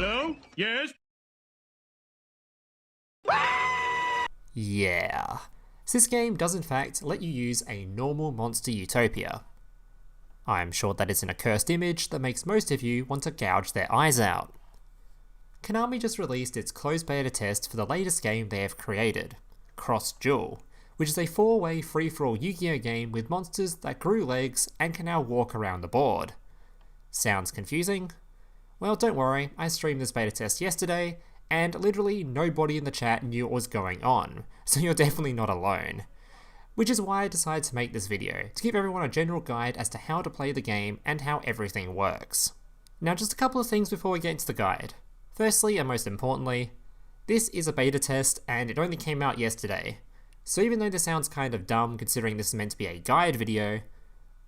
Hello? Yes? Yeah. So this game does in fact let you use a normal monster utopia. I'm sure that is an accursed image that makes most of you want to gouge their eyes out. Konami just released its closed beta test for the latest game they have created, Duel, which is a 4-way free-for-all Yu-Gi-Oh game with monsters that grew legs and can now walk around the board. Sounds confusing? Well, don't worry, I streamed this beta test yesterday, and literally nobody in the chat knew what was going on, so you're definitely not alone. Which is why I decided to make this video, to give everyone a general guide as to how to play the game and how everything works. Now just a couple of things before we get into the guide. Firstly, and most importantly, this is a beta test and it only came out yesterday. So even though this sounds kind of dumb considering this is meant to be a guide video,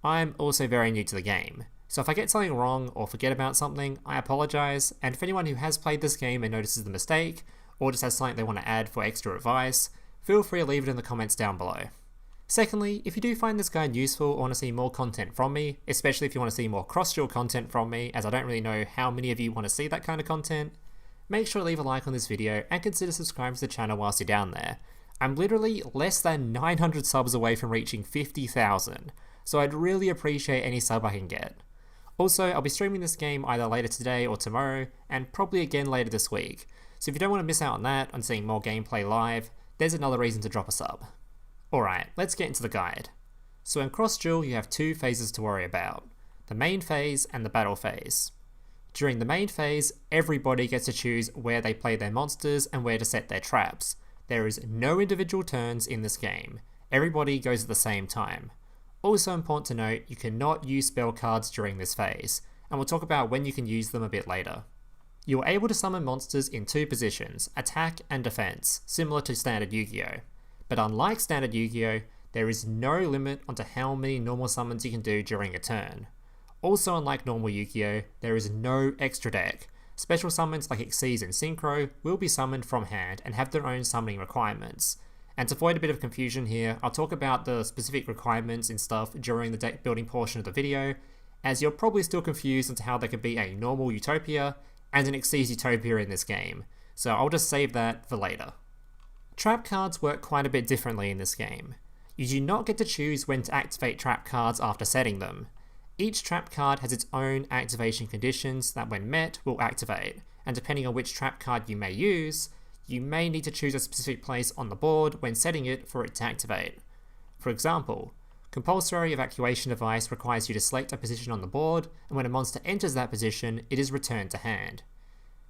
I'm also very new to the game. So if I get something wrong or forget about something, I apologise, and for anyone who has played this game and notices the mistake, or just has something they want to add for extra advice, feel free to leave it in the comments down below. Secondly, if you do find this guide useful or want to see more content from me, especially if you want to see more cross-duel content from me, as I don't really know how many of you want to see that kind of content, make sure to leave a like on this video and consider subscribing to the channel whilst you're down there. I'm literally less than 900 subs away from reaching 50,000, so I'd really appreciate any sub I can get. Also, I'll be streaming this game either later today or tomorrow, and probably again later this week, so if you don't want to miss out on that and seeing more gameplay live, there's another reason to drop a sub. Alright, let's get into the guide. So in Duel you have two phases to worry about, the main phase and the battle phase. During the main phase, everybody gets to choose where they play their monsters and where to set their traps. There is no individual turns in this game, everybody goes at the same time. Also important to note, you cannot use spell cards during this phase, and we'll talk about when you can use them a bit later. You are able to summon monsters in two positions, attack and defense, similar to standard Yu-Gi-Oh! But unlike standard Yu-Gi-Oh!, there is no limit onto how many normal summons you can do during a turn. Also unlike normal Yu-Gi-Oh!, there is no extra deck. Special summons like Xyz and Synchro will be summoned from hand and have their own summoning requirements. And to avoid a bit of confusion here, I'll talk about the specific requirements and stuff during the deck building portion of the video, as you're probably still confused into how there could be a normal Utopia and an Xyz Utopia in this game, so I'll just save that for later. Trap cards work quite a bit differently in this game. You do not get to choose when to activate trap cards after setting them. Each trap card has its own activation conditions that when met will activate, and depending on which trap card you may use, you may need to choose a specific place on the board when setting it for it to activate. For example, compulsory evacuation device requires you to select a position on the board, and when a monster enters that position, it is returned to hand.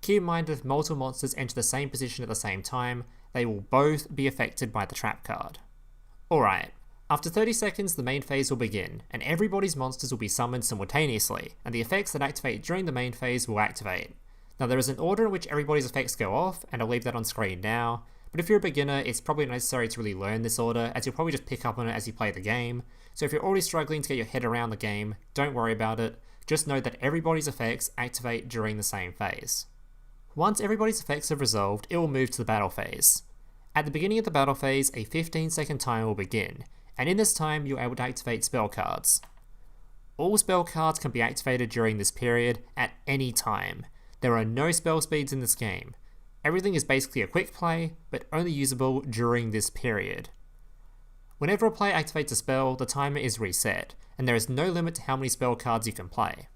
Keep in mind that if multiple monsters enter the same position at the same time, they will both be affected by the trap card. Alright, after 30 seconds the main phase will begin, and everybody's monsters will be summoned simultaneously, and the effects that activate during the main phase will activate. Now there is an order in which everybody's effects go off, and I'll leave that on screen now, but if you're a beginner it's probably not necessary to really learn this order, as you'll probably just pick up on it as you play the game, so if you're already struggling to get your head around the game, don't worry about it, just know that everybody's effects activate during the same phase. Once everybody's effects have resolved, it will move to the battle phase. At the beginning of the battle phase, a 15-second timer will begin, and in this time you're able to activate spell cards. All spell cards can be activated during this period at any time. There are no spell speeds in this game. Everything is basically a quick play, but only usable during this period. Whenever a player activates a spell, the timer is reset, and there is no limit to how many spell cards you can play.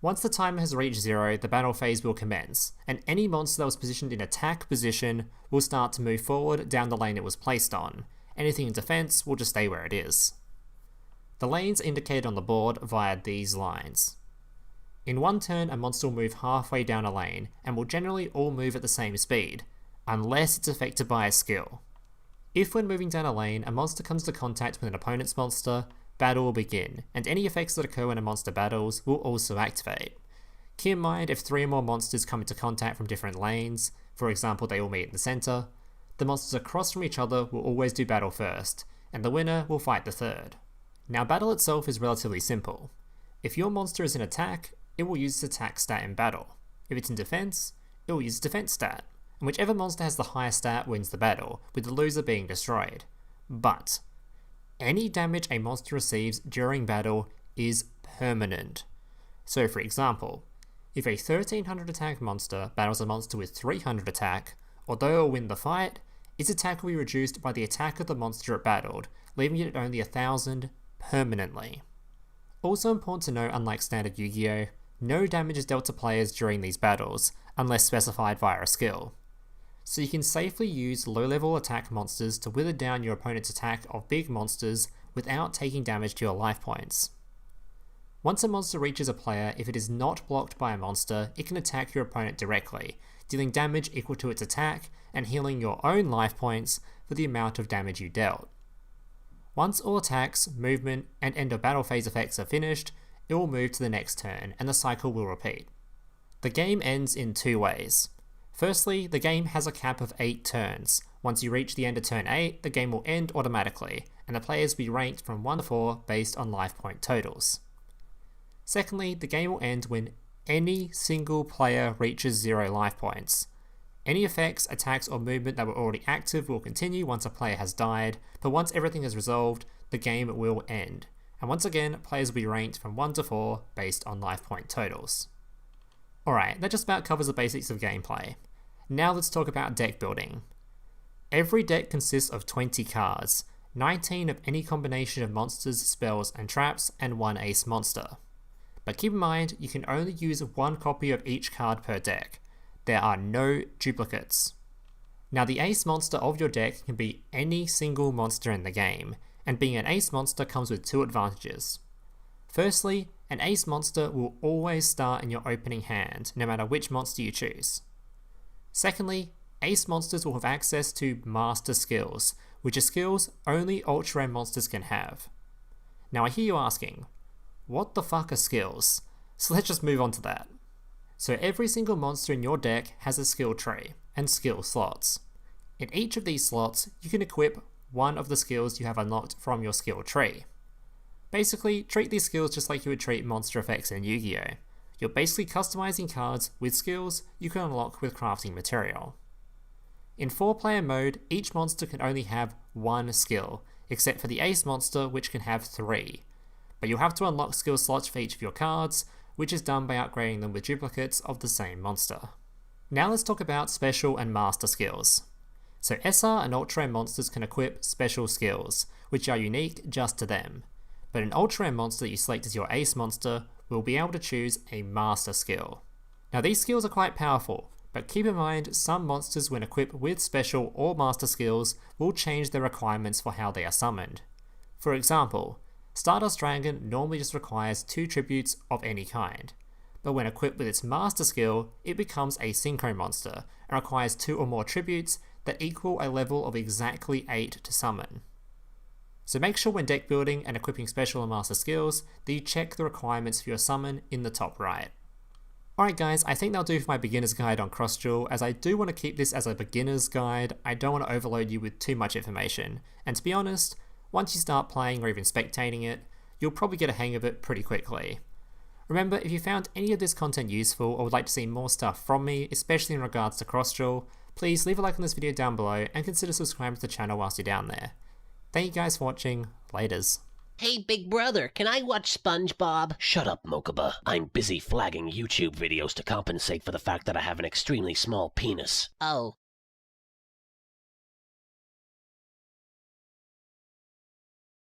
Once the timer has reached 0, the battle phase will commence, and any monster that was positioned in attack position will start to move forward down the lane it was placed on. Anything in defense will just stay where it is. The lanes are indicated on the board via these lines. In one turn, a monster will move halfway down a lane, and will generally all move at the same speed, unless it's affected by a skill. If when moving down a lane, a monster comes into contact with an opponent's monster, battle will begin, and any effects that occur when a monster battles will also activate. Keep in mind if 3 or more monsters come into contact from different lanes, for example they all meet in the centre, the monsters across from each other will always do battle first, and the winner will fight the third. Now battle itself is relatively simple. If your monster is in attack, it will use its attack stat in battle. If it's in defense, it will use its defense stat, and whichever monster has the highest stat wins the battle, with the loser being destroyed. But any damage a monster receives during battle is permanent. So for example, If a 1300 attack monster battles a monster with 300 attack, although it will win the fight, its attack will be reduced by the attack of the monster it battled, leaving it at only 1000 permanently. Also important to note, unlike standard Yu-Gi-Oh!, no damage is dealt to players during these battles, unless specified via a skill. So you can safely use low-level attack monsters to wither down your opponent's attack of big monsters without taking damage to your life points. Once a monster reaches a player, if it is not blocked by a monster, it can attack your opponent directly, dealing damage equal to its attack and healing your own life points for the amount of damage you dealt. Once all attacks, movement, and end of battle phase effects are finished, it will move to the next turn, and the cycle will repeat. The game ends in two ways. Firstly, the game has a cap of 8 turns. Once you reach the end of turn 8, the game will end automatically, and the players will be ranked from 1 to 4 based on life point totals. Secondly, the game will end when any single player reaches 0 life points. Any effects, attacks, or movement that were already active will continue once a player has died, but once everything is resolved, the game will end. And once again, players will be ranked from 1 to 4 based on life point totals. Alright, that just about covers the basics of gameplay. Now let's talk about deck building. Every deck consists of 20 cards, 19 of any combination of monsters, spells, and traps, and 1 ace monster. But keep in mind, you can only use 1 copy of each card per deck. There are no duplicates. Now the ace monster of your deck can be any single monster in the game, and being an ace monster comes with 2 advantages. Firstly, an ace monster will always start in your opening hand, no matter which monster you choose. Secondly, ace monsters will have access to master skills, which are skills only Ultra Rare monsters can have. Now I hear you asking, what the fuck are skills? So let's just move on to that. So every single monster in your deck has a skill tree, and skill slots. In each of these slots, you can equip one of the skills you have unlocked from your skill tree. Basically, treat these skills just like you would treat monster effects in Yu-Gi-Oh! You're basically customizing cards with skills you can unlock with crafting material. In 4-player mode, each monster can only have 1 skill, except for the ace monster, which can have 3. But you'll have to unlock skill slots for each of your cards, which is done by upgrading them with duplicates of the same monster. Now let's talk about special and master skills. So SR and Ultra Rare monsters can equip special skills, which are unique just to them. But an Ultra Rare monster that you select as your ace monster will be able to choose a master skill. Now these skills are quite powerful, but keep in mind some monsters when equipped with special or master skills will change their requirements for how they are summoned. For example, Stardust Dragon normally just requires 2 tributes of any kind, but when equipped with its master skill, it becomes a synchro monster and requires 2 or more tributes that equal a level of exactly 8 to summon. So make sure when deck building and equipping special and master skills that you check the requirements for your summon in the top right. Alright guys, I think that'll do for my beginner's guide on Cross Duel, as I do want to keep this as a beginner's guide. I don't want to overload you with too much information, and to be honest, once you start playing or even spectating it, you'll probably get a hang of it pretty quickly. Remember, if you found any of this content useful or would like to see more stuff from me, especially in regards to Cross Duel, please leave a like on this video down below and consider subscribing to the channel whilst you're down there. Thank you guys for watching, laters. Hey, big brother, can I watch SpongeBob? Shut up, Mokuba. I'm busy flagging YouTube videos to compensate for the fact that I have an extremely small penis. Oh.